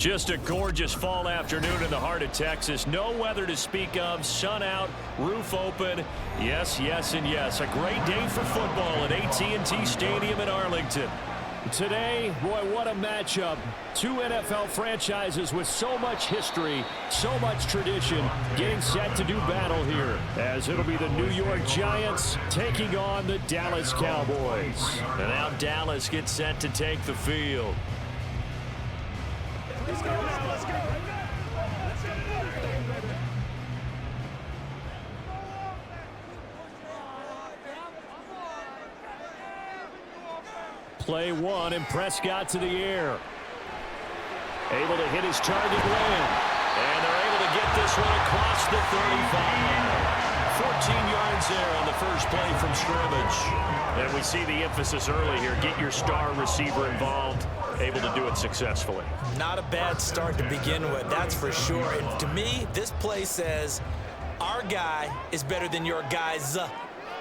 Just a gorgeous fall afternoon in the heart of Texas. No weather to speak of. Sun out, roof open. Yes, yes, and yes. A great day for football at AT&T Stadium in Arlington. Today, boy, what a matchup. Two NFL franchises with so much history, so much tradition, getting set to do battle here, as it'll be the New York Giants taking on the Dallas Cowboys. And now Dallas gets set to take the field. Let's go, let's go. Play one, and Prescott to the air. Able to hit his target land. And they're able to get this one across the 35. 14 yards there on the first play from scrimmage. And we see the emphasis early here. Get your star receiver involved. Able to do it successfully. Not a bad start to begin with, that's for sure. And to me, this play says our guy is better than your guys.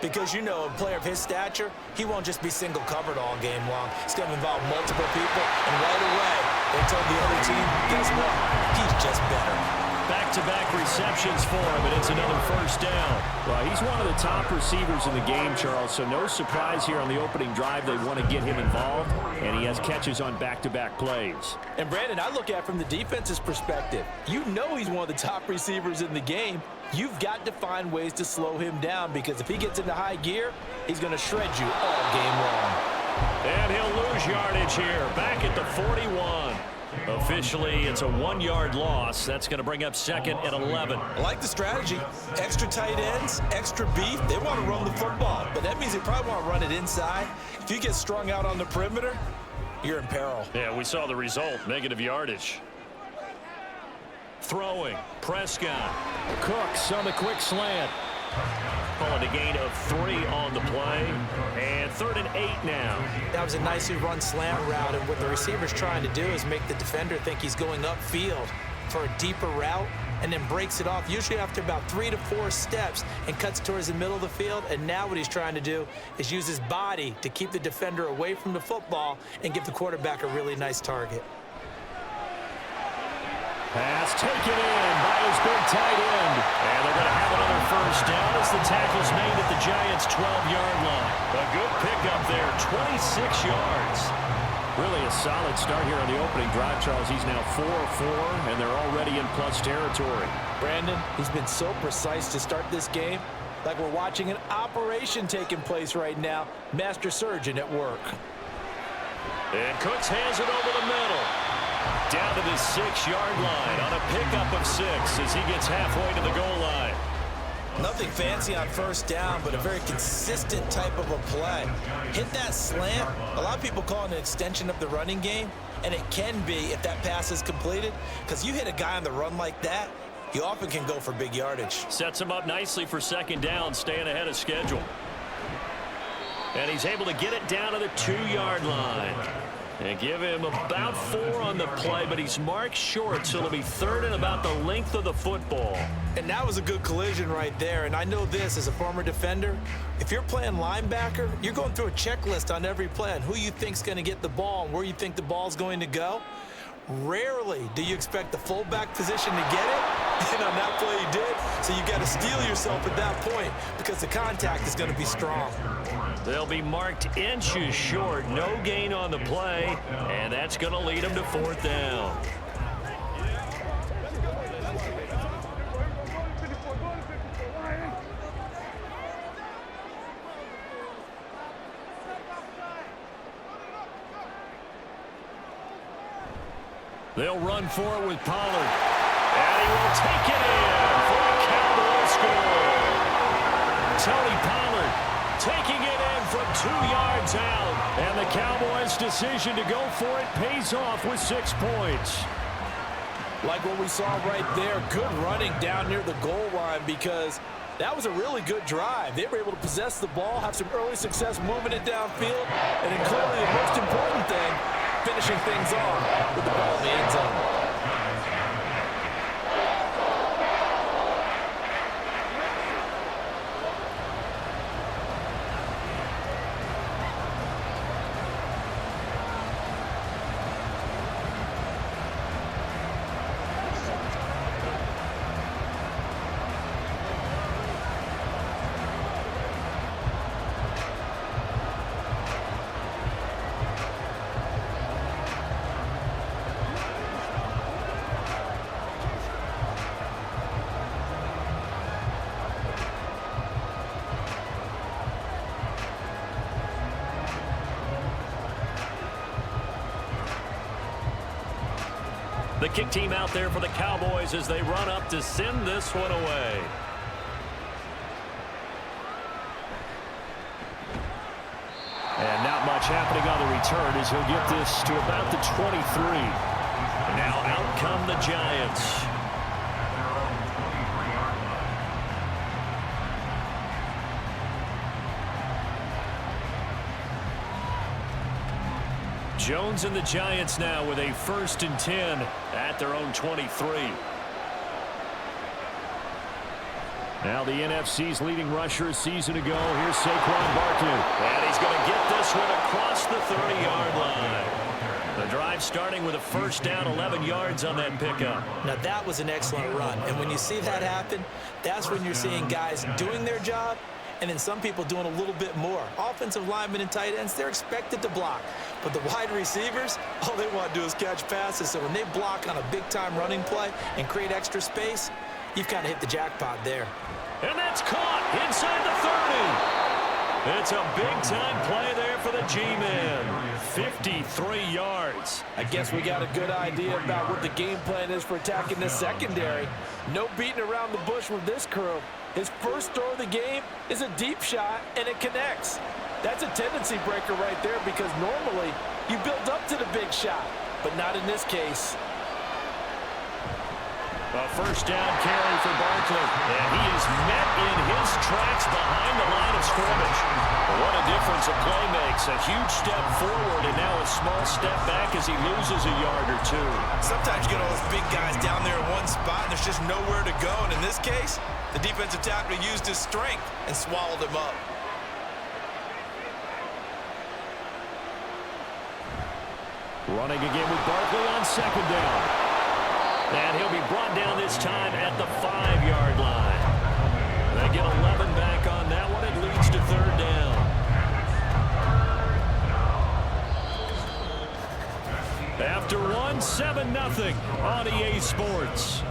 Because, you know, a player of his stature, he won't just be single covered all game long. He's going to involve multiple people, and right away, they told the other team, guess what? He's just better. Back-to-back receptions for him, and it's another first down. Well, he's one of the top receivers in the game, Charles, so no surprise here on the opening drive. They want to get him involved, and he has catches on back-to-back plays. And, Brandon, I look at it from the defense's perspective. You know he's one of the top receivers in the game. You've got to find ways to slow him down, because if he gets into high gear, he's going to shred you all game long. And he'll lose yardage here, back at the 41. Officially, it's a 1-yard loss. That's going to bring up second and 11. I like the strategy. Extra tight ends, extra beef. They want to run the football, but that means they probably want to run it inside. If you get strung out on the perimeter, you're in peril. Yeah, we saw the result, negative yardage. Throwing, Prescott. Cooks on the quick slant. Calling a gain of 3 on the play. And 3rd and 8 now. That was a nicely run slant route, and what the receiver's trying to do is make the defender think he's going upfield for a deeper route, and then breaks it off, usually after about 3 to 4 steps, and cuts towards the middle of the field. And now what he's trying to do is use his body to keep the defender away from the football and give the quarterback a really nice target. Pass taken in by his big tight end. And they're going to have another first down as the tackle's made at the Giants' 12-yard line. A good pickup there, 26 yards. Really a solid start here on the opening drive, Charles. He's now 4-4, and they're already in plus territory. Brandon, he's been so precise to start this game, like we're watching an operation taking place right now. Master surgeon at work. And Cooks hands it over the middle. Down to the 6-yard line on a pickup of 6 as he gets halfway to the goal line. Nothing fancy on first down, but a very consistent type of a play. Hit that slant. A lot of people call it an extension of the running game, and it can be if that pass is completed, because you hit a guy on the run like that, you often can go for big yardage. Sets him up nicely for second down, staying ahead of schedule. And he's able to get it down to the 2-yard line. And give him about 4 on the play, but he's marked short, so it'll be 3rd and about the length of the football. And that was a good collision right there. And I know this as a former defender. If you're playing linebacker, you're going through a checklist on every play on who you think's going to get the ball and where you think the ball's going to go. Rarely do you expect the fullback position to get it. And on that play he did. So you got to steel yourself at that point because the contact is going to be strong. They'll be marked inches short. No gain on the play. And that's going to lead them to 4th down. They'll run for it with Pollard. And he will take it in for a Cowboy score. Tony Pollard taking it in from 2 yards out. And the Cowboys' decision to go for it pays off with 6 points. Like what we saw right there, good running down near the goal line, because that was a really good drive. They were able to possess the ball, have some early success moving it downfield, and then clearly the most important thing, finishing things off with the ball in the end zone. The kick team out there for the Cowboys as they run up to send this one away. And not much happening on the return as he'll get this to about the 23. Now out come the Giants. Jones and the Giants now with a 1st and 10 at their own 23. Now the NFC's leading rusher a season ago. Here's Saquon Barkley. And he's going to get this one across the 30-yard line. The drive starting with a 1st down, 11 yards on that pickup. Now that was an excellent run. And when you see that happen, that's when you're seeing guys doing their job and then some people doing a little bit more. Offensive linemen and tight ends, they're expected to block. But the wide receivers, all they want to do is catch passes. So when they block on a big-time running play and create extra space, you've kind of hit the jackpot there. And that's caught inside the 30. It's a big-time play there for the G-Men. 53 yards. I guess we got a good idea about what the game plan is for attacking this secondary. No beating around the bush with this crew. His first throw of the game is a deep shot, and it connects. That's a tendency breaker right there because normally you build up to the big shot, but not in this case. A 1st down carry for Barkley, and he is met in his tracks behind the line of scrimmage. What a difference a play makes. A huge step forward and now a small step back as he loses a yard or two. Sometimes you get all those big guys down there in one spot, and there's just nowhere to go. And in this case, the defensive tackle used his strength and swallowed him up. Running again with Barkley on 2nd down. And he'll be brought down this time at the 5-yard line. They get 11 back on that one. It leads to 3rd down. After one, 7-0 on EA Sports.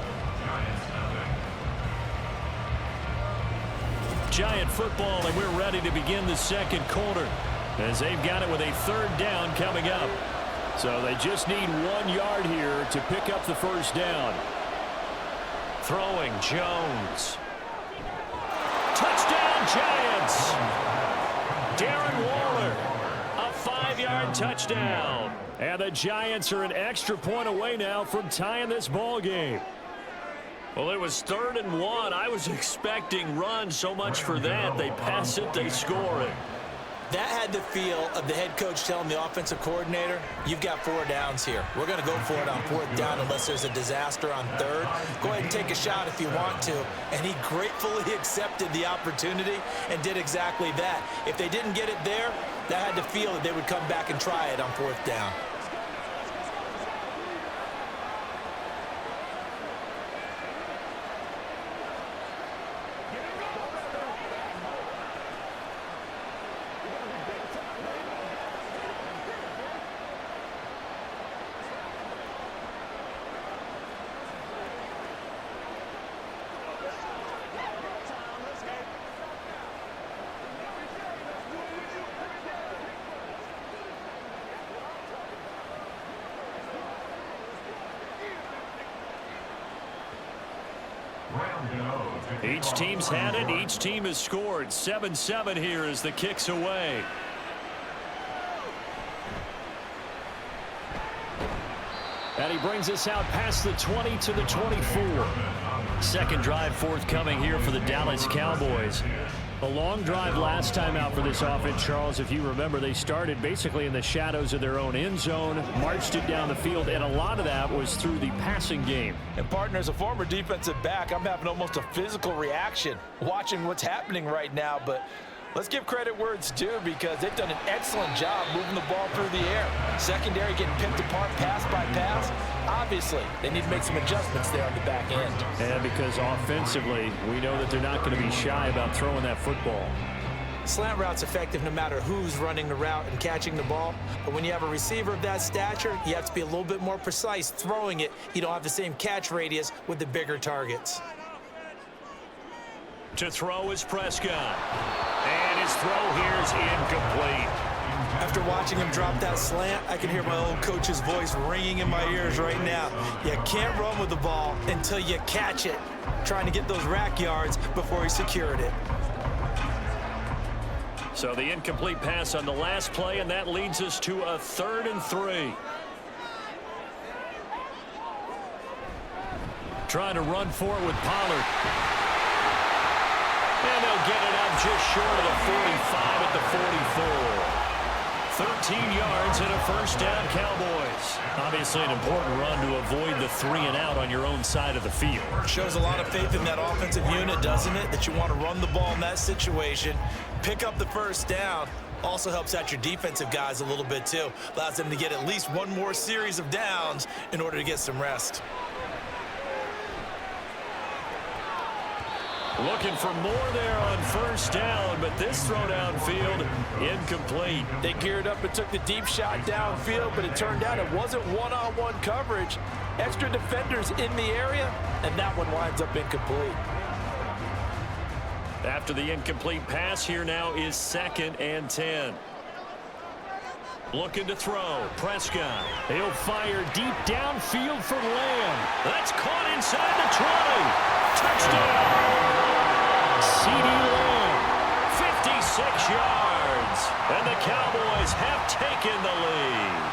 Giant football, and we're ready to begin the 2nd quarter as they've got it with a 3rd down coming up. So they just need 1 yard here to pick up the 1st down. Throwing Jones. Touchdown Giants. Darren Waller. A 5-yard touchdown. And the Giants are an extra point away now from tying this ball game. Well, it was 3rd and 1. I was expecting run, so much for that. They pass it, they score it. That had the feel of the head coach telling the offensive coordinator, you've got 4 downs here. We're going to go for it on 4th down unless there's a disaster on 3rd. Go ahead and take a shot if you want to. And he gratefully accepted the opportunity and did exactly that. If they didn't get it there, that had the feel that they would come back and try it on 4th down. Each team's had it. Each team has scored. 7-7 here as the kick's away. And he brings us out past the 20 to the 24. 2nd drive forthcoming here for the Dallas Cowboys. A long drive last time out for this offense, Charles. If you remember, they started basically in the shadows of their own end zone, marched it down the field, and a lot of that was through the passing game. And, partner, as a former defensive back, I'm having almost a physical reaction watching what's happening right now. But let's give credit where it's due because they've done an excellent job moving the ball through the air. Secondary getting picked apart pass by pass. Obviously, they need to make some adjustments there on the back end. And because offensively, we know that they're not going to be shy about throwing that football. Slant route's effective no matter who's running the route and catching the ball. But when you have a receiver of that stature, you have to be a little bit more precise throwing it. You don't have the same catch radius with the bigger targets. To throw is Prescott. And his throw here is incomplete. I've After watching him drop that slant, I can hear my old coach's voice ringing in my ears right now. You can't run with the ball until you catch it. Trying to get those rack yards before he secured it. So the incomplete pass on the last play, and that leads us to a 3rd and 3. Trying to run for it with Pollard. And they'll get it up just short of the 45 at the 44. 13 yards and a first down, Cowboys. Obviously an important run to avoid the 3-and-out on your own side of the field. Shows a lot of faith in that offensive unit, doesn't it? That you want to run the ball in that situation. Pick up the first down. Also helps out your defensive guys a little bit, too. Allows them to get at least one more series of downs in order to get some rest. Looking for more there on first down, but this throw downfield incomplete. They geared up and took the deep shot downfield, but it turned out it wasn't one-on-one coverage. Extra defenders in the area, and that one winds up incomplete. After the incomplete pass, here now is 2nd and 10. Looking to throw. Prescott. He'll fire deep downfield for Lamb. That's caught inside the 20. Touchdown! C.D. Lamb, 56 yards, and the Cowboys have taken the lead.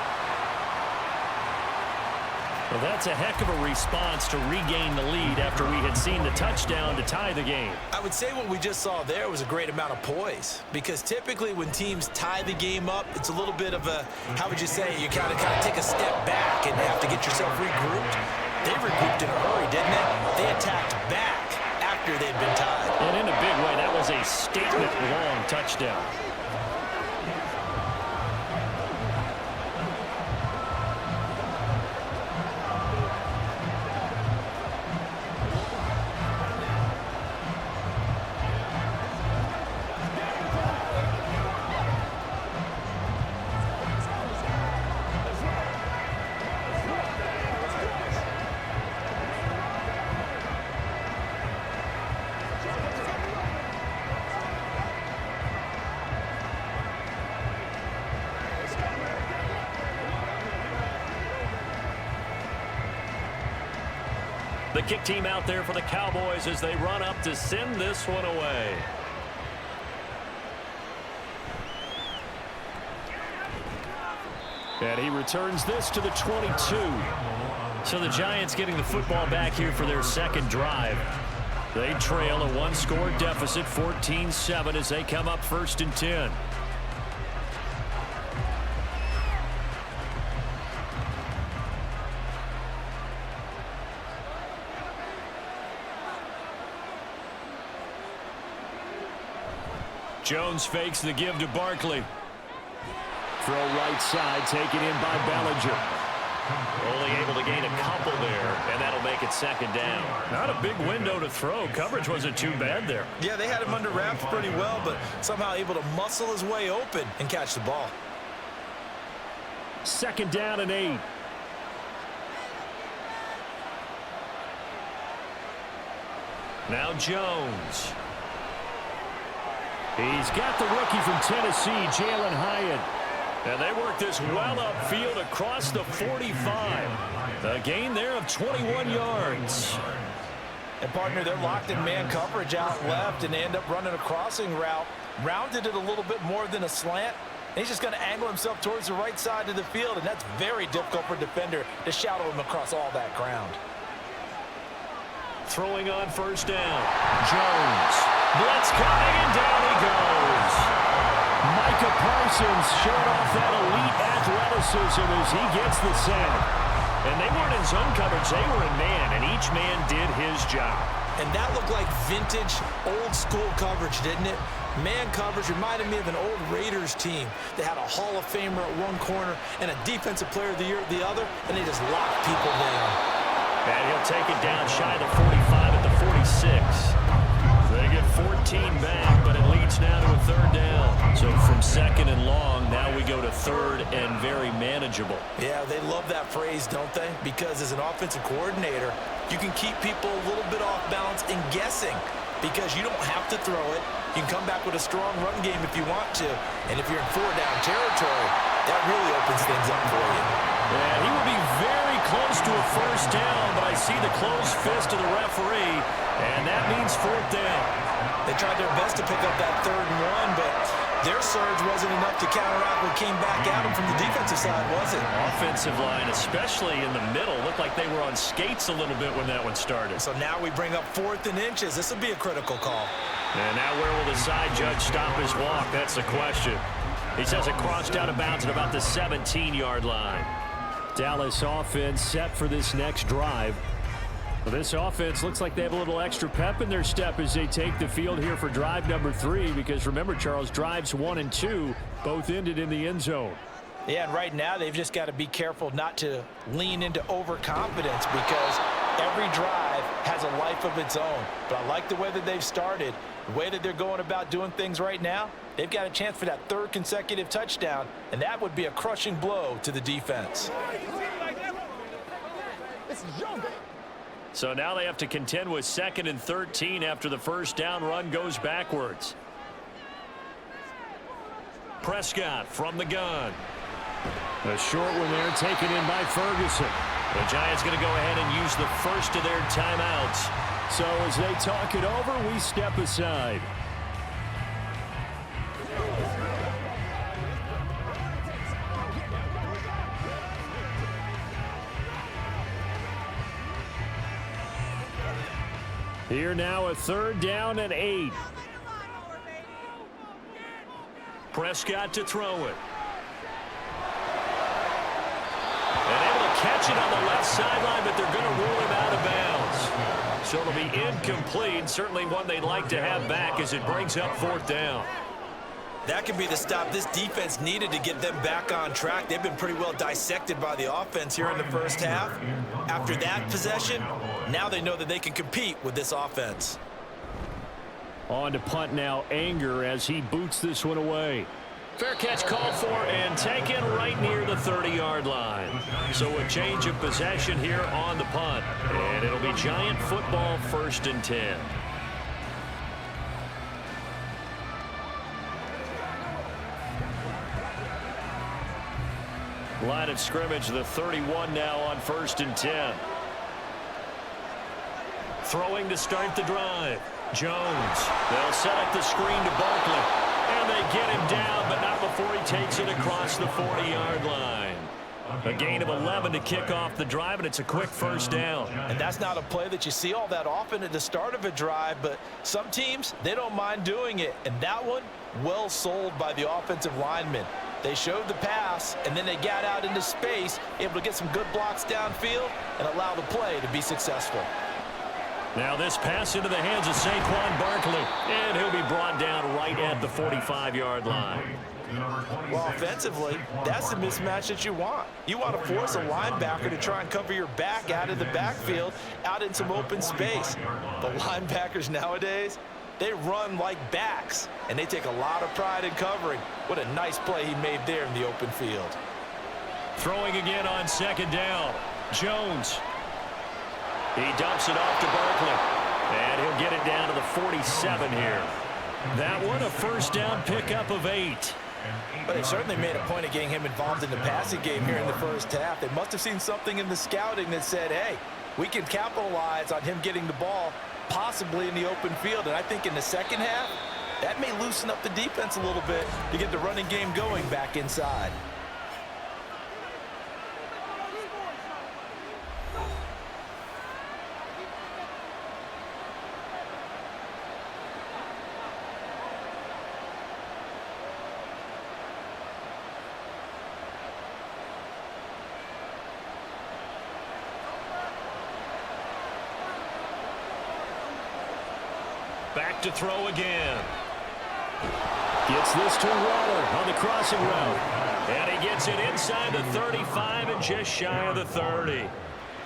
Well, that's a heck of a response to regain the lead after we had seen the touchdown to tie the game. I would say what we just saw there was a great amount of poise, because typically when teams tie the game up, it's a little bit of a, how would you say, you kind of take a step back and have to get yourself regrouped. They regrouped in a hurry, didn't they? They attacked back after they'd been tied. And in a big way, that was a statement-long touchdown. The kick team out there for the Cowboys as they run up to send this one away. And he returns this to the 22. So the Giants getting the football back here for their second drive. They trail a one-score deficit, 14-7, as they come up 1st and 10. Jones fakes the give to Barkley. Throw right side, taken in by Bellinger. Only able to gain a couple there, and that'll make it 2nd down. Not a big window to throw. Coverage wasn't too bad there. Yeah, they had him under wraps pretty well, but somehow able to muscle his way open and catch the ball. 2nd down and 8. Now Jones. He's got the rookie from Tennessee, Jalen Hyatt. And they work this well upfield across the 45. A gain there of 21 yards. And, partner, they're locked in man coverage out left, and they end up running a crossing route. Rounded it a little bit more than a slant. And he's just going to angle himself towards the right side of the field, and that's very difficult for a defender to shadow him across all that ground. Throwing on 1st down. Jones. Blitz coming, and down he goes. Micah Parsons showing off that elite athleticism as he gets the sack. And they weren't in zone coverage. They were in man, and each man did his job. And that looked like vintage, old-school coverage, didn't it? Man coverage reminded me of an old Raiders team that had a Hall of Famer at one corner and a Defensive Player of the Year at the other, and they just locked people down. And he'll take it down shy of the 45 at the 46. They get 14 back, but it leads now to a 3rd down. So from 2nd and long, now we go to 3rd and very manageable. Yeah, they love that phrase, don't they? Because as an offensive coordinator, you can keep people a little bit off balance and guessing because you don't have to throw it. You can come back with a strong run game if you want to. And if you're in 4-down territory, that really opens things up for you. Yeah, he would be very close to a first down, but I see the closed fist of the referee, and that means 4th down. They tried their best to pick up that 3rd and 1, but their surge wasn't enough to counteract what came back at them from the defensive side, was it? Offensive line, especially in the middle, looked like they were on skates a little bit when that one started. So now we bring up 4th and inches. This will be a critical call. And now where will the side judge stop his walk? That's the question. He says it crossed out of bounds at about the 17-yard line. Dallas offense set for this next drive. Well, this offense looks like they have a little extra pep in their step as they take the field here for drive number 3, because remember, Charles, drives 1 and 2 both ended in the end zone. Yeah, and right now they've just got to be careful not to lean into overconfidence, because every drive has a life of its own. But I like the way that they've started, the way that they're going about doing things right now. They've got a chance for that 3rd consecutive touchdown, and that would be a crushing blow to the defense. So now they have to contend with 2nd and 13 after the first down run goes backwards. Prescott from the gun. A short one there taken in by Ferguson. The Giants going to go ahead and use the first of their timeouts. So as they talk it over, we step aside. Here now a 3rd down and 8. Prescott to throw it. And able to catch it on the left sideline, but they're going to rule him out of bounds. So it'll be incomplete. Certainly one they'd like to have back as it brings up 4th down. That could be the stop this defense needed to get them back on track. They've been pretty well dissected by the offense here in the first half. After that possession, now they know that they can compete with this offense. On to punt now, Anger, as he boots this one away. Fair catch called for and taken right near the 30-yard line. So a change of possession here on the punt. And it'll be Giant football 1st and 10. Line of scrimmage, the 31 now on 1st and 10. Throwing to start the drive. Jones. They'll set up the screen to Barkley. And they get him down, but not before he takes it across the 40-yard line. A gain of 11 to kick off the drive, and it's a quick first down. And that's not a play that you see all that often at the start of a drive, but some teams, they don't mind doing it. And that one, well sold by the offensive lineman. They showed the pass, and then they got out into space, able to get some good blocks downfield and allow the play to be successful. Now this pass into the hands of Saquon Barkley, and he'll be brought down right at the 45-yard line. Well, offensively, that's the mismatch that you want. You want to force a linebacker to try and cover your back out of the backfield, out in some open space. The linebackers nowadays, they run like backs, and they take a lot of pride in covering. What a nice play he made there in the open field. Throwing again on 2nd down. Jones. He dumps it off to Barkley, and he'll get it down to the 47 here. That one, a first down pickup of 8. But they certainly made a point of getting him involved in the passing game here in the first half. They must have seen something in the scouting that said, hey, we can capitalize on him getting the ball possibly in the open field. And I think in the second half, that may loosen up the defense a little bit to get the running game going back inside. Back to throw again. Gets this to Waller on the crossing route. And he gets it inside the 35 and just shy of the 30.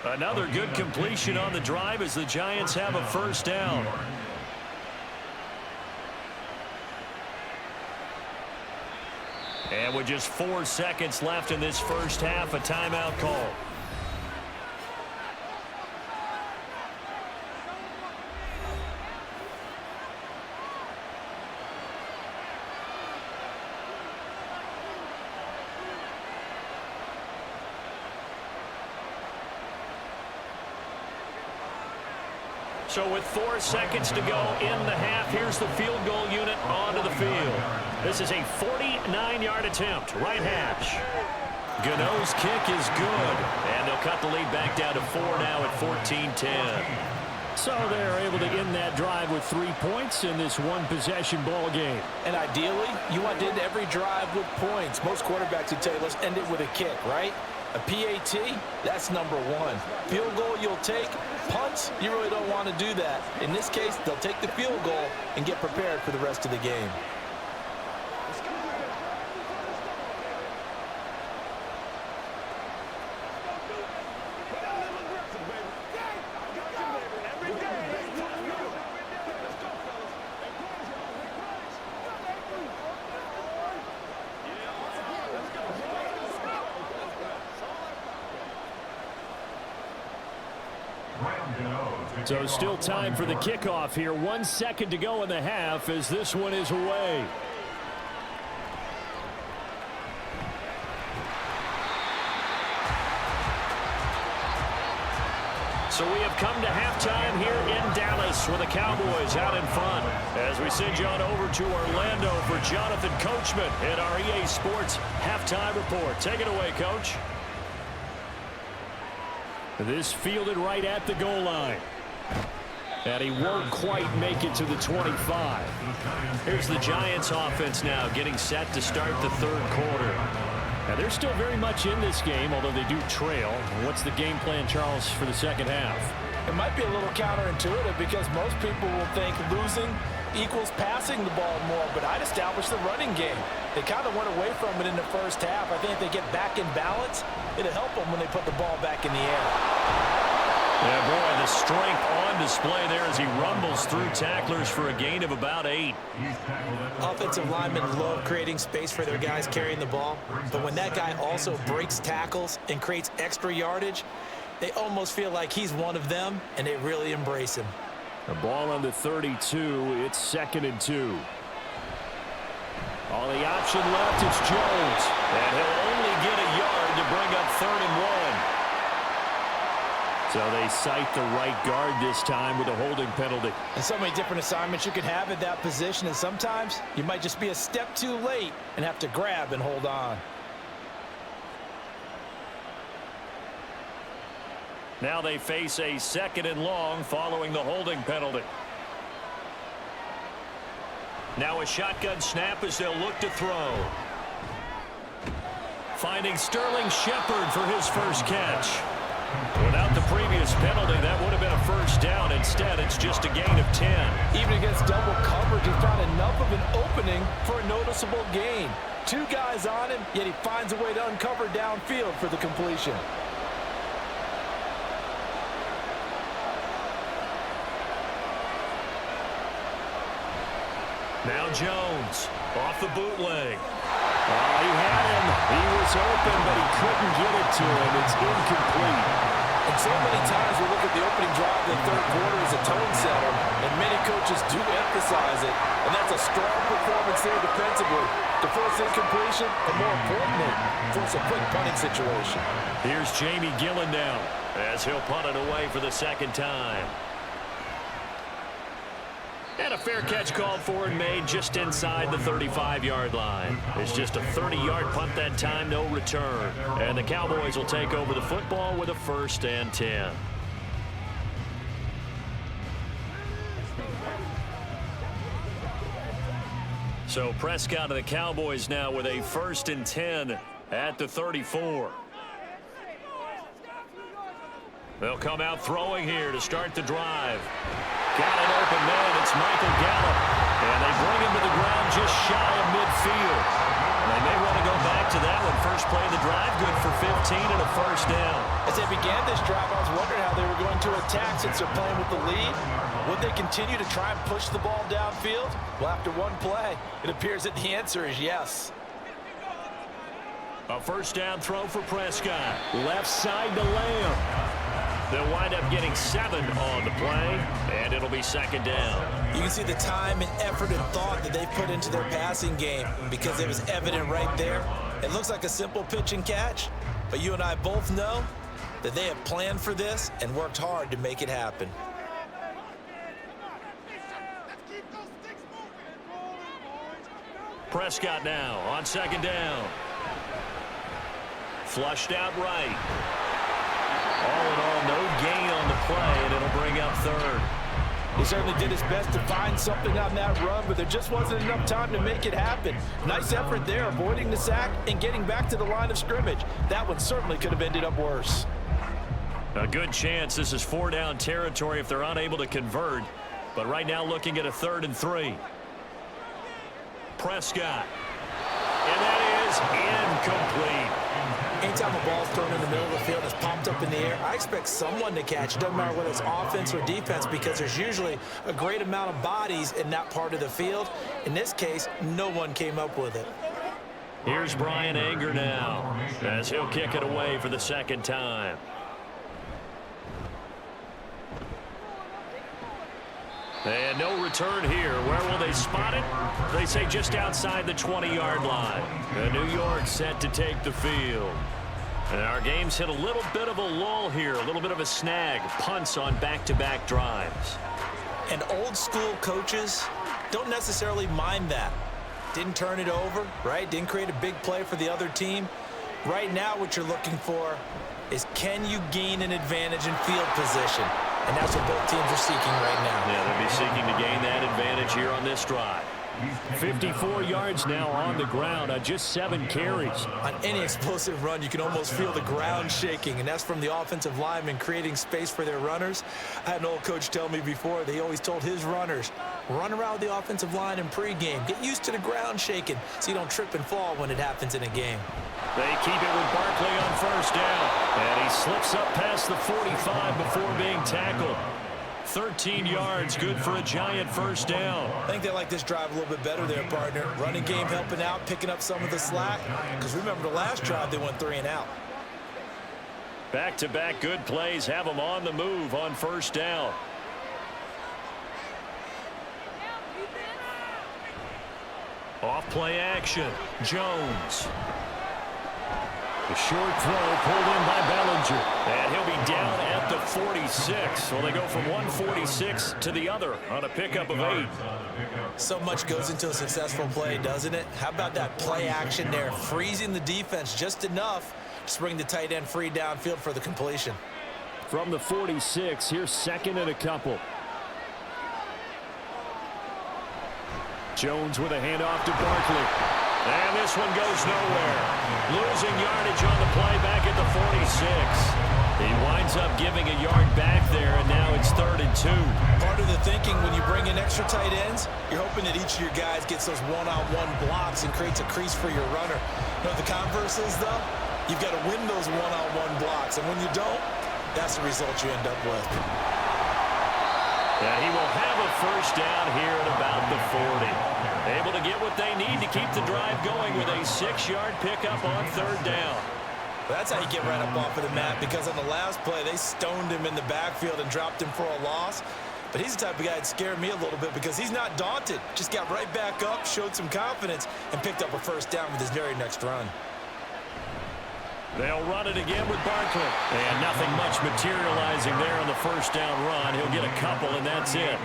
Another good completion on the drive as the Giants have a first down. And with just 4 seconds left in this first half, a timeout call. So with 4 seconds to go in the half, here's the field goal unit onto the field. This is a 49-yard attempt, right hash. Gano's kick is good, and they'll cut the lead back down to 4 now at 14-10. So they're able to end that drive with 3 points in this one-possession ball game. And ideally, you want to end every drive with points. Most quarterbacks would tell you, let's end it with a kick, right? A PAT, that's number 1. Field goal you'll take. Punts, you really don't want to do that. In this case, they'll take the field goal and get prepared for the rest of the game. So still time for the kickoff here. 1 second to go in the half as this one is away. So we have come to halftime here in Dallas with the Cowboys out in front. As we send you on over to Orlando for Jonathan Coachman at our EA Sports Halftime Report. Take it away, Coach. This fielded right at the goal line. And he won't quite make it to the 25. Here's the Giants offense now getting set to start the third quarter. Now they're still very much in this game, although they do trail. What's the game plan, Charles, for the second half? It might be a little counterintuitive because most people will think losing equals passing the ball more, but I'd establish the running game. They kind of went away from it in the first half. I think if they get back in balance, it'll help them when they put the ball back in the air. Yeah, boy, the strength on display there as he rumbles through tacklers for a gain of about 8. Offensive linemen love creating space for their guys carrying the ball, but when that guy also breaks tackles and creates extra yardage, they almost feel like he's one of them, and they really embrace him. The ball on the 32. It's 2nd and 2. On the option left, it's Jones. And he'll only get a yard to bring up 3rd and 1. So they cite the right guard this time with a holding penalty. And so many different assignments you could have at that position, and sometimes you might just be a step too late and have to grab and hold on. Now they face a 2nd and long following the holding penalty. Now a shotgun snap as they'll look to throw. Finding Sterling Shepard for his first catch. Without the previous penalty, that would have been a first down. Instead, it's just a gain of 10. Even against double coverage, he found enough of an opening for a noticeable gain. 2 guys on him, yet he finds a way to uncover downfield for the completion. Now Jones off the bootleg. He had him. He was open, but he couldn't get it to him. It's incomplete. And so many times we look at the opening drive of the third quarter as a tone setter, and many coaches do emphasize it. And that's a strong performance there defensively. To force incompletion, and more importantly, force a quick punting situation. Here's Jamie Gillen now as he'll punt it away for the 2nd time. And a fair catch called for and made just inside the 35-yard line. It's just a 30-yard punt that time, no return. And the Cowboys will take over the football with a 1st and 10. So Prescott of the Cowboys now with a 1st and 10 at the 34. They'll come out throwing here to start the drive. Got an open man. It's Michael Gallup. And they bring him to the ground just shy of midfield. They may want to go back to that one. First play of the drive, good for 15 and a 1st down. As they began this drive, I was wondering how they were going to attack since they're playing with the lead. Would they continue to try and push the ball downfield? Well, after one play, it appears that the answer is yes. A 1st down throw for Prescott. Left side to Lamb. They'll wind up getting 7 on the play, and it'll be 2nd down. You can see the time and effort and thought that they put into their passing game because it was evident right there. It looks like a simple pitch and catch, but you and I both know that they have planned for this and worked hard to make it happen. Prescott now on second down. Flushed out right. All in all, no gain on the play, and it'll bring up third. He certainly did his best to find something on that run, but there just wasn't enough time to make it happen. Nice effort there, avoiding the sack and getting back to the line of scrimmage. That one certainly could have ended up worse. A good chance this is 4-down territory if they're unable to convert. But right now looking at a 3rd and 3. Prescott. And that is incomplete. Anytime a ball's thrown in the middle of the field and it's popped up in the air, I expect someone to catch it. Doesn't matter whether it's offense or defense, because there's usually a great amount of bodies in that part of the field. In this case, no one came up with it. Here's Brian Anger now as he'll kick it away for the 2nd time. And no return here. Where will they spot it? They say just outside the 20-yard line. And New York set to take the field. And our game's hit a little bit of a lull here, a little bit of a snag. Punts on back-to-back drives. And old school coaches don't necessarily mind that. Didn't turn it over, right? Didn't create a big play for the other team. Right now what you're looking for is, can you gain an advantage in field position? And that's what both teams are seeking right now. Yeah, they'll be seeking to gain that advantage here on this drive. 54 yards now on the ground on just 7 carries. On any explosive run, you can almost feel the ground shaking, and that's from the offensive linemen creating space for their runners. I had an old coach tell me before, they always told his runners, run around the offensive line in pregame. Get used to the ground shaking so you don't trip and fall when it happens in a game. They keep it with Barkley on 1st down. And he slips up past the 45 before being tackled. 13 yards, good for a giant 1st down. I think they like this drive a little bit better there, partner. Running game helping out, picking up some of the slack. Because remember the last drive, they went 3 and out. Back-to-back good plays have them on the move on 1st down. Off play action. Jones. The short throw pulled in by Bellinger. And he'll be down at the 46. So they go from 146 to the other on a pickup of 8. So much goes into a successful play, doesn't it? How about that play action there? Freezing the defense just enough to bring the tight end free downfield for the completion. From the 46, here's 2nd and a couple. Jones with a handoff to Barkley. And this one goes nowhere. Losing yardage on the play back at the 46. He winds up giving a yard back there, and now it's 3rd and 2. Part of the thinking when you bring in extra tight ends, you're hoping that each of your guys gets those one-on-one blocks and creates a crease for your runner. You know what the converse is, though? You've got to win those one-on-one blocks, and when you don't, that's the result you end up with. And he will have a 1st down here at about the 40. Able to get what they need to keep the drive going with a 6-yard pickup on 3rd down. That's how you get right up off of the mat, because on the last play, they stoned him in the backfield and dropped him for a loss. But he's the type of guy that scared me a little bit because he's not daunted. Just got right back up, showed some confidence, and picked up a 1st down with his very next run. They'll run it again with Barkley. And nothing much materializing there on the 1st down run. He'll get a couple, and that's it.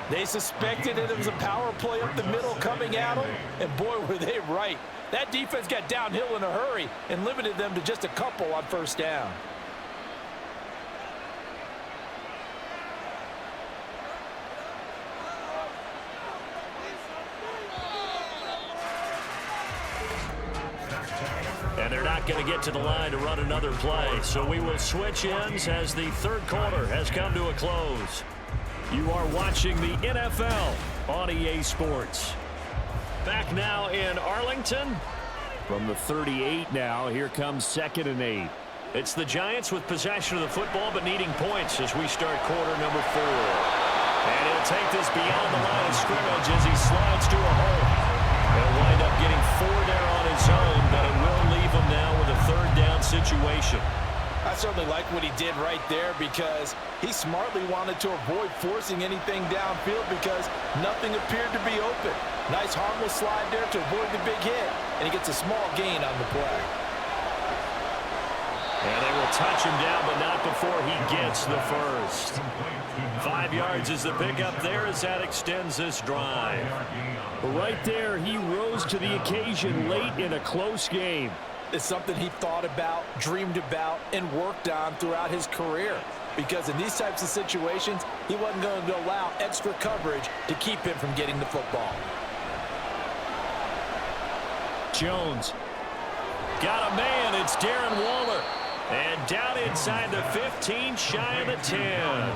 They suspected that it was a power play up the middle coming at them, and boy, were they right. That defense got downhill in a hurry and limited them to just a couple on 1st down. And they're not going to get to the line to run another play. So we will switch ends as the 3rd quarter has come to a close. You are watching the NFL on EA Sports. Back now in Arlington. From the 38 now, here comes 2nd and 8. It's the Giants with possession of the football but needing points as we start quarter number 4. And he'll take this beyond the line of scrimmage as he slides to a hole. He'll wind up getting 4 there on his own, but it will leave him now with a 3rd down situation. I certainly like what he did right there because he smartly wanted to avoid forcing anything downfield because nothing appeared to be open. Nice harmless slide there to avoid the big hit, and he gets a small gain on the play. And they will They'll touch him down, but not before he gets the first. 5 yards is the pickup there as that extends this drive. Right there, he rose to the occasion late in a close game. It's something he thought about, dreamed about, and worked on throughout his career. Because in these types of situations, he wasn't going to allow extra coverage to keep him from getting the football. Jones. Got a man. It's Darren Waller. And down inside the 15, shy of the 10.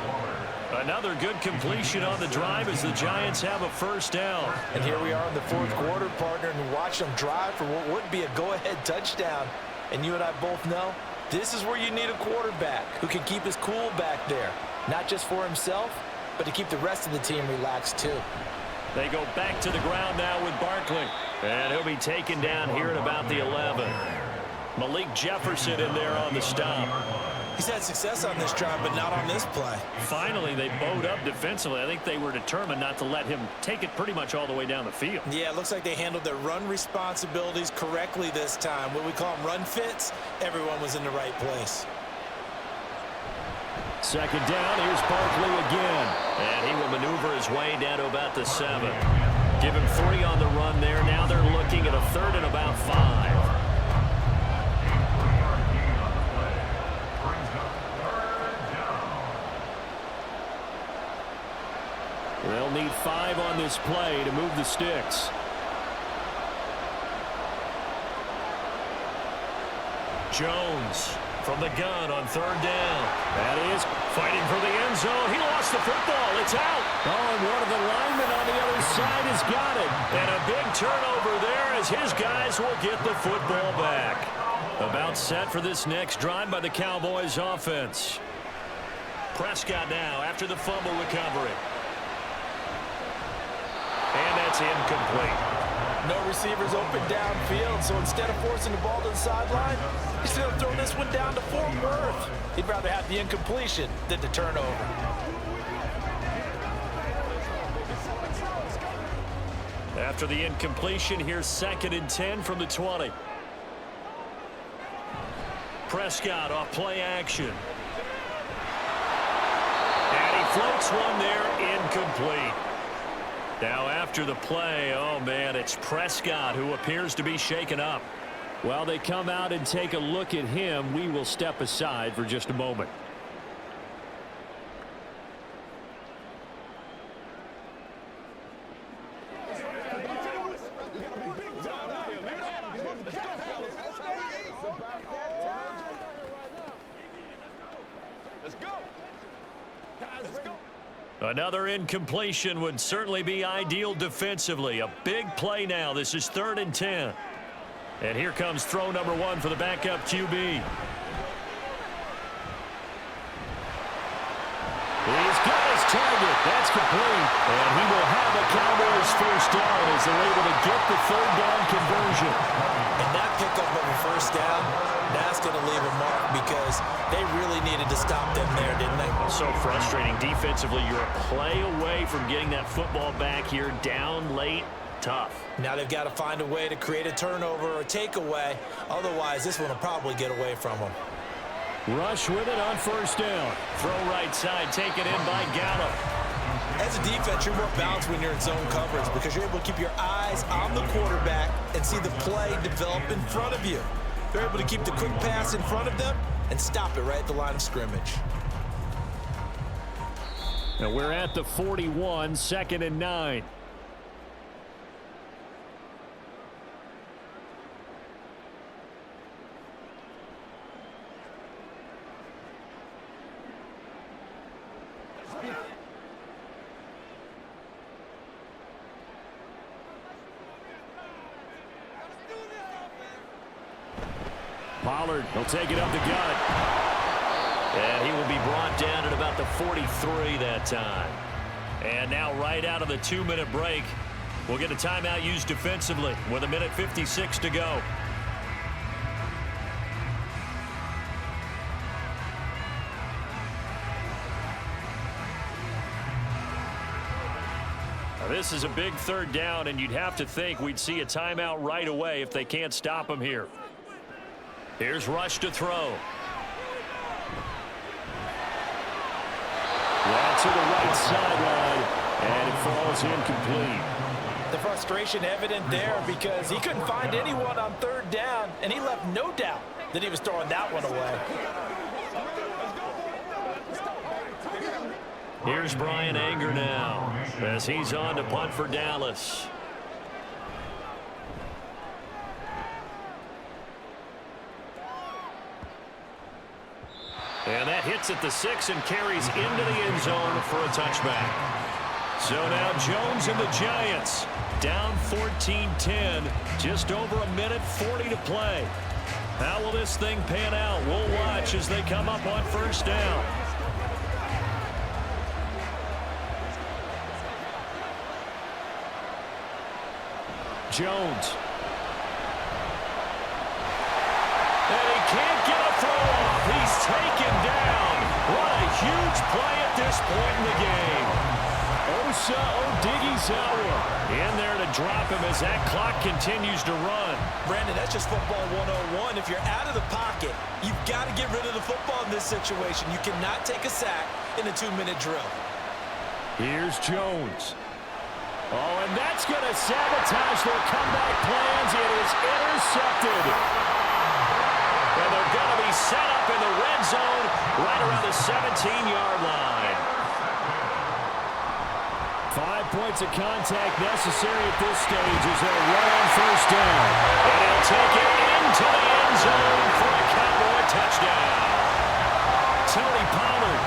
Another good completion on the drive as the Giants have a first down. And here we are in the fourth quarter, partner, and watch them drive for what would be a go-ahead touchdown. And you and I both know this is where you need a quarterback who can keep his cool back there. Not just for himself, but to keep the rest of the team relaxed too. They go back to the ground now with Barkley. And he'll be taken down here at about the 11. Malik Jefferson in there on the stop. He's had success on this drive, but not on this play. Finally, they bowed up defensively. I think they were determined not to let him take it pretty much all the way down the field. Yeah, it looks like they handled their run responsibilities correctly this time. What we call them run fits, everyone was in the right place. Second down, here's Barkley again. And he will maneuver his way down to about the 7. Give him 3 on the run there. Now they're looking at a 3rd and about 5. They'll need 5 on this play to move the sticks. Jones from the gun on 3rd down. That is fighting for the end zone. He lost the football. It's out. Oh, and one of the linemen on the other side has got it. And a big turnover there as his guys will get the football back. About set for this next drive by the Cowboys offense. Prescott now after the fumble recovery. And that's incomplete. No receivers open downfield, so instead of forcing the ball to the sideline, he's going to throw this one down to Fort Worth. He'd rather have the incompletion than the turnover. After the incompletion, here's 2nd and 10 from the 20. Prescott off play action. And he floats one there, incomplete. Now after the play, oh man, it's Prescott who appears to be shaken up. While they come out and take a look at him, we will step aside for just a moment. Another incompletion would certainly be ideal defensively. A big play now. This is 3rd and 10. And here comes throw number 1 for the backup QB. He's got his target. That's complete. And he will have a Cowboys first down as they're able to get the 3rd down conversion. And that pickup of a first down, that's going to leave a mark because they really needed to stop them there, didn't they? So frustrating. Defensively, you're a play away from getting that football back here down late. Tough. Now they've got to find a way to create a turnover or takeaway. Otherwise, this one will probably get away from them. Rush with it on first down. Throw right side, taken in by Gallup. As a defense, you're more balanced when you're in zone coverage because you're able to keep your eyes on the quarterback and see the play develop in front of you. They're able to keep the quick pass in front of them and stop it right at the line of scrimmage. Now we're at the 41, 2nd and 9. Pollard will take it up the gut. And he will be brought down at about the 43 that time. And now right out of the 2-minute break, we'll get a timeout used defensively with 1:56 to go. Now this is a big 3rd down, and you'd have to think we'd see a timeout right away if they can't stop him here. Here's Rush to throw. right sideline, and it falls incomplete. The frustration evident there because he couldn't find anyone on third down, and he left no doubt that he was throwing that one away. Here's Brian Anger now as he's on to punt for Dallas. And that hits at the 6 and carries into the end zone for a touchback. So now Jones and the Giants down 14-10, just over a minute 40 to play. How will this thing pan out? We'll watch as they come up on first down. Jones. And he can't get a throw off. He's taken down. What a huge play at this point in the game. Osa Odighizuwa in there to drop him as that clock continues to run. Brandon, that's just football 101. If you're out of the pocket, you've got to get rid of the football in this situation. You cannot take a sack in a 2-minute drill. Here's Jones. Oh, and that's going to sabotage their comeback plans. It is intercepted. And they're going to be set up in the red zone right around the 17-yard line. 5 points of contact necessary at this stage as they'll run on first down. And he'll take it into the end zone for a Cowboy touchdown. Tony Pollard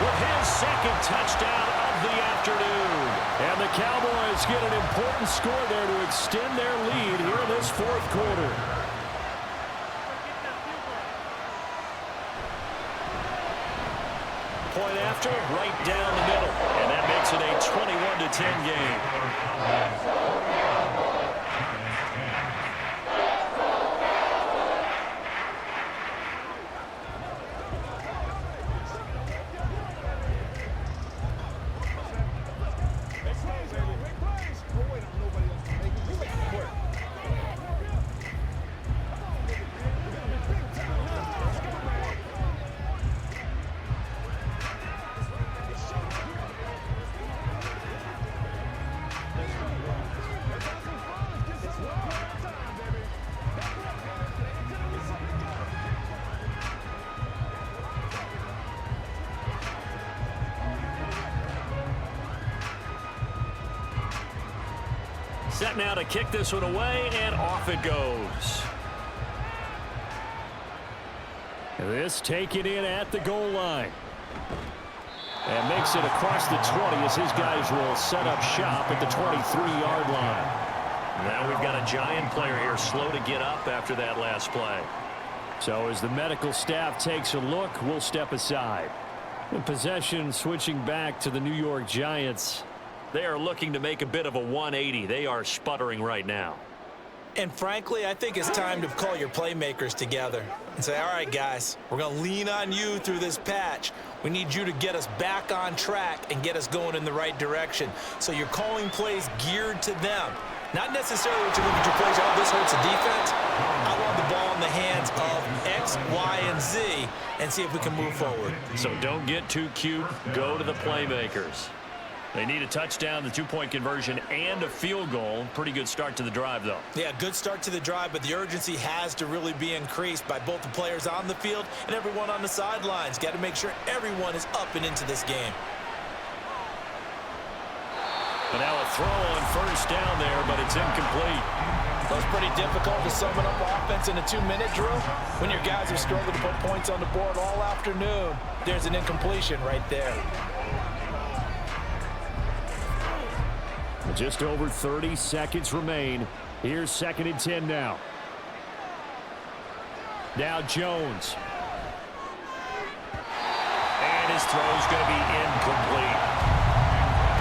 with his second touchdown of the afternoon. And the Cowboys get an important score there to extend their lead here in this fourth quarter. Point after, right down the middle. And that makes it a 21-10 game. Set now to kick this one away, and off it goes. This taken in at the goal line. And makes it across the 20 as his guys will set up shop at the 23-yard line. Now we've got a Giant player here slow to get up after that last play. So as the medical staff takes a look, we'll step aside. The possession switching back to the New York Giants. They are looking to make a bit of a 180. They are sputtering right now. And frankly, I think it's time to call your playmakers together and say, all right, guys, we're going to lean on you through this patch. We need you to get us back on track and get us going in the right direction. So you're calling plays geared to them. Not necessarily what you look at your plays, oh, this hurts the defense. I want the ball in the hands of X, Y, and Z and see if we can move forward. So don't get too cute. Go to the playmakers. They need a touchdown, the two-point conversion, and a field goal. Pretty good start to the drive, though. Yeah, good start to the drive, but the urgency has to really be increased by both the players on the field and everyone on the sidelines. Got to make sure everyone is up and into this game. But now a throw on first down there, but it's incomplete. That was pretty difficult to summon up offense in a 2-minute drill. When your guys have struggled to put points on the board all afternoon, there's an incompletion right there. Just over 30 seconds remain. Here's 2nd and 10 now. Now Jones. And his throw's going to be incomplete.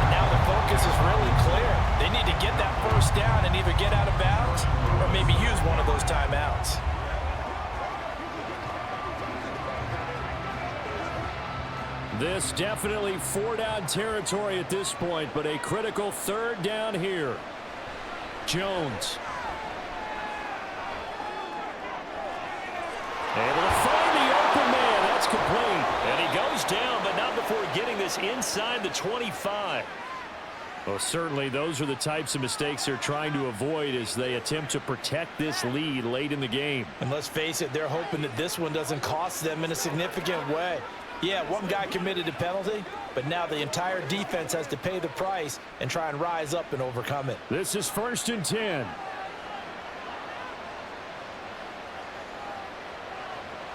Now the focus is really clear. They need to get that first down and either get out of bounds or maybe use one of those timeouts. This definitely 4-down territory at this point, but a critical 3rd down here. Jones. Able to find the open man. That's complete. And he goes down, but not before getting the this inside the 25. Well, certainly those are the types of mistakes they're trying to avoid as they attempt to protect this lead late in the game. And let's face it, they're hoping that this one doesn't cost them in a significant way. Yeah, one guy committed a penalty, but now the entire defense has to pay the price and try and rise up and overcome it. This is 1st and 10.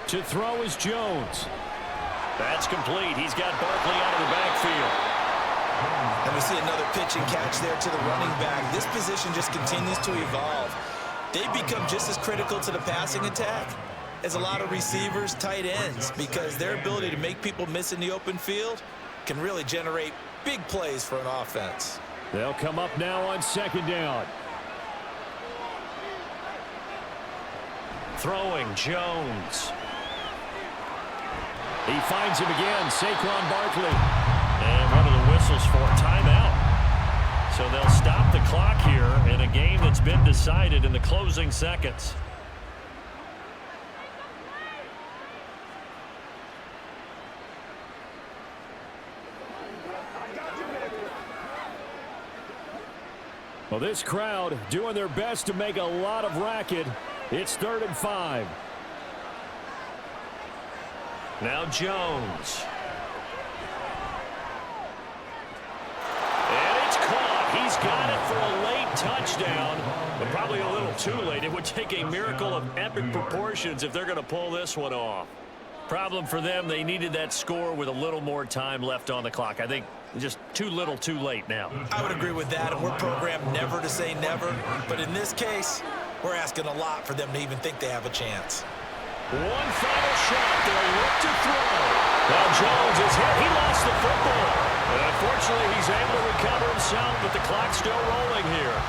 To throw is Jones. That's complete. He's got Barkley out of the backfield. And we see another pitch and catch there to the running back. This position just continues to evolve. They become just as critical to the passing attack as a lot of receivers, tight ends, because their ability to make people miss in the open field can really generate big plays for an offense. They'll come up now on 2nd down. Throwing, Jones. He finds him again, Saquon Barkley. And one of the whistles for a timeout. So they'll stop the clock here in a game that's been decided in the closing seconds. Well, this crowd doing their best to make a lot of racket. It's 3rd and 5. Now Jones. And it's caught. He's got it for a late touchdown, but probably a little too late. It would take a miracle of epic proportions if they're going to pull this one off. Problem for them, they needed that score with a little more time left on the clock. I think just too little too late now. I would agree with that, and we're programmed never to say never. But in this case, we're asking a lot for them to even think they have a chance. One final shot. They'll look to throw. Now Jones is hit. He lost the football. And unfortunately, he's able to recover himself, but the clock's still rolling here.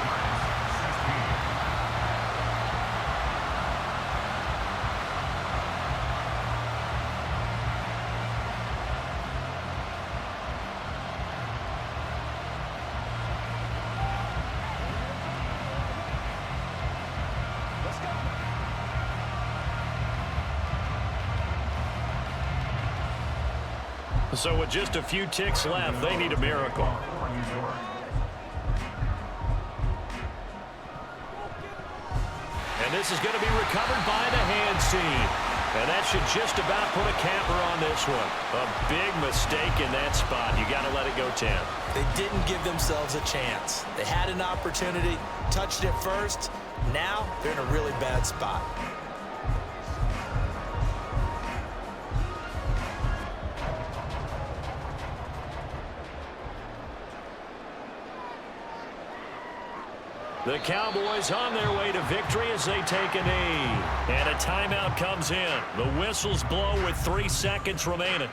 So with just a few ticks left, they need a miracle. And this is going to be recovered by the hands team. And that should just about put a capper on this one. A big mistake in that spot. You got to let it go 10. They didn't give themselves a chance. They had an opportunity, touched it first. Now they're in a really bad spot. The Cowboys on their way to victory as they take a knee. And a timeout comes in. The whistles blow with 3 seconds remaining.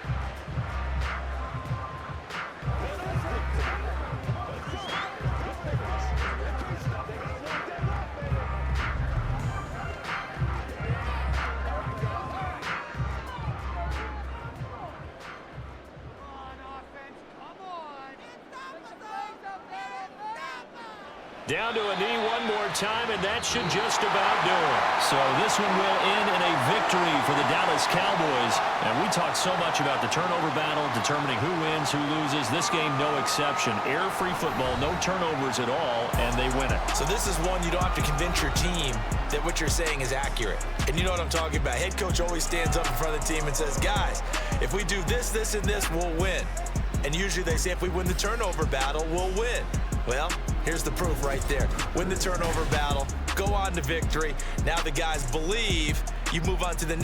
Down to a knee one more time, and that should just about do it. So this one will end in a victory for the Dallas Cowboys. And we talked so much about the turnover battle, determining who wins, who loses. This game, no exception. Error-free football, no turnovers at all, and they win it. So this is one you don't have to convince your team that what you're saying is accurate. And you know what I'm talking about. Head coach always stands up in front of the team and says, guys, if we do this, this, and this, we'll win. And usually they say if we win the turnover battle, we'll win. Well, here's the proof right there. Win the turnover battle, go on to victory. Now the guys believe you move on to the